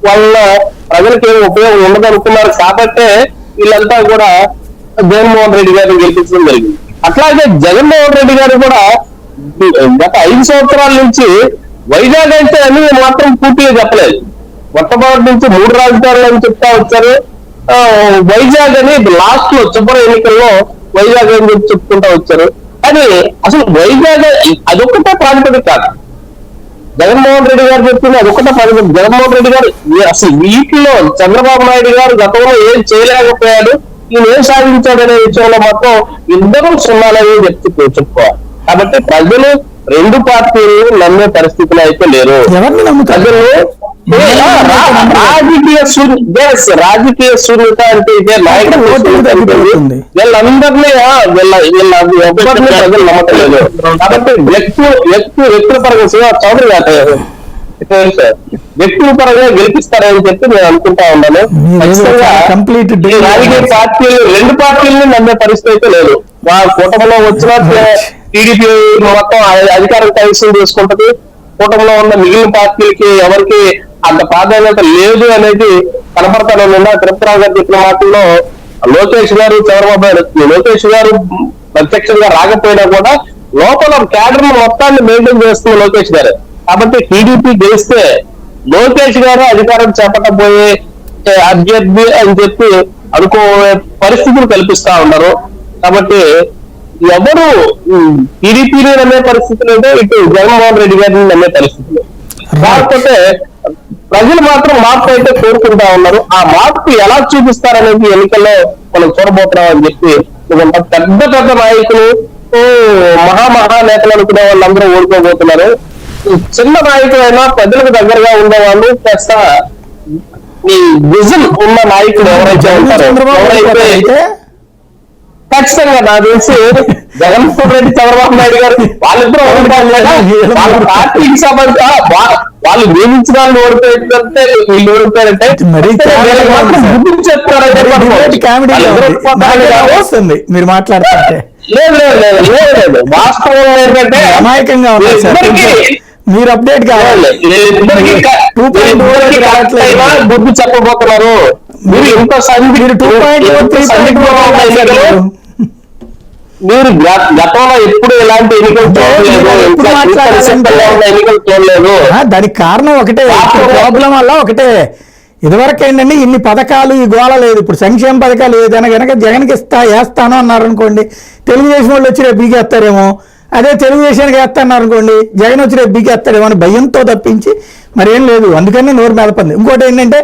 వల్ల ప్రజలకు ఏమి ఉపయోగం ఉండదు అనుకున్నారు కాబట్టే వీళ్ళంతా కూడా జగన్మోహన్ రెడ్డి గారిని గెలిపించడం జరిగింది. అట్లాగే జగన్మోహన్ రెడ్డి గారు కూడా గత 5 సంవత్సరాల నుంచి వైజాగ్ అంటే అని మాత్రం పూర్తిగా చెప్పలేదు. మొట్టమొదటి నుంచి 3 రాజధానులు అని చెప్తా వచ్చారు. వైజాగ్ అని లాస్ట్ లో చివరి ఎన్నికల్లో వైజాగ్ అని చెప్పుకుంటా వచ్చారు. కానీ అసలు వైజాగ్ అదొక్కటే ప్రాతిపదిక కాదు. జగన్మోహన్ రెడ్డి గారు చెప్పింది అదొక్కటే ప్రాతిపదిక. జగన్మోహన్ రెడ్డి గారు అసలు వీటిలో చంద్రబాబు నాయుడు గారు గతంలో ఏం చేయలేకపోయాడు, ఈయన ఏం సాధించాడు అనే విషయంలో మాత్రం ఇద్దరు సున్నాలని చెప్పుకోవాలి. కాబట్టి ప్రజలు 2 పార్టీలు నమ్మే పరిస్థితిలో అయితే లేరు. ప్రజలు రాజకీయ శూన్యత అంటే ఇదే నాయకులు వీళ్ళందరినీ ఎవ్వరినీ ప్రజలు నమ్మట్లేదు. కాబట్టి వ్యక్తుల పరంగా చౌదరి గారు వ్యక్తుల పరంగా గెలిపిస్తారని చెప్పి నేను అనుకుంటా ఉన్నాను. రాజకీయ పార్టీలు 2 పార్టీలను నమ్మే పరిస్థితి అయితే లేదు. మా కూటమిలో వచ్చిన టీడీపీ మొత్తం అధికారం కైవసం చేసుకుంటది. కూటమిలో ఉన్న మిగిలిన పార్టీలకి ఎవరికి అంత ప్రాధాన్యత లేదు అనేది కనపడతానే ఉన్నా. తిరుపతిరావు గారు చెప్పిన మాటల్లో లోకేష్ గారు లోకేష్ గారు ప్రత్యక్షంగా రాకపోయినా కూడా లోపల క్యాడర్ మొత్తాన్ని మెయింటైన్ చేస్తున్న లోకేష్ గారు. కాబట్టి టీడీపీ గెలిస్తే లోకేష్ గారు అధికారం చేపట్టబోయే అభ్యర్థి అని చెప్పి అనుకోే పరిస్థితులు కల్పిస్తా ఉన్నారు. కాబట్టి ఎవరు టీడీపీని నమ్మే పరిస్థితులు అంటే ఇటు జగన్మోహన్ రెడ్డి గారిని నమ్మే పరిస్థితులు. కాకపోతే ప్రజలు మాత్రం మార్పు అయితే కోరుకుంటా ఉన్నారు. ఆ మార్పు ఎలా చూపిస్తారనేది ఎన్నికల్లో మనం చూడబోతున్నాం అని చెప్పి పెద్ద నాయకులు మహానేతలు అనుకునే వాళ్ళందరూ ఓడిపోబోతున్నారు. చిన్న నాయకులైనా ప్రజలకు దగ్గరగా ఉండేవాళ్ళు కాస్త ఈ విజన్ ఉన్న నాయకులు ఎవరైతే ఉంటారో ఎవరైతే ఖచ్చితంగా నాకు తెలిసి జగన్మోహన్ రెడ్డి చంద్రబాబు నాయుడు గారు వాళ్ళిద్దరూ వాళ్ళ పార్టీకి సంబంధించి వాళ్ళు నియమించిన వాళ్ళు ఓడిపోయిందంటే వీళ్ళు ఓడిపోయారంటే వస్తుంది మీరు మాట్లాడుతుంటే. లేదు వాస్తవం ఏంటంటే అమాయకంగా మీరు అప్డేట్ కావాలి. గుర్తు చెప్పబోతున్నారు. మీరు ఇంత మీరు గతంలో ఎప్పుడు ఎలాంటి ఎన్నికలు చూడలేదు. దానికి కారణం ఒకటే, ప్రాబ్లం వల్ల ఒకటే. ఇదివరకు ఏంటంటే ఇన్ని పథకాలు ఈ గోళ లేదు. ఇప్పుడు సంక్షేమ పథకాలు ఏదైనా కనుక జగన్కి వేస్తాను అన్నారు అనుకోండి, తెలుగుదేశం వాళ్ళు వచ్చి రేపు బీగేస్తారేమో. అదే తెలుగుదేశానికి వేస్తున్నారు అనుకోండి, జగన్ వచ్చి రేపు బీగేస్తారేమో అని భయంతో తప్పించి మరేం లేదు. అందుకని నోరు మెదపంది. ఇంకోటి ఏంటంటే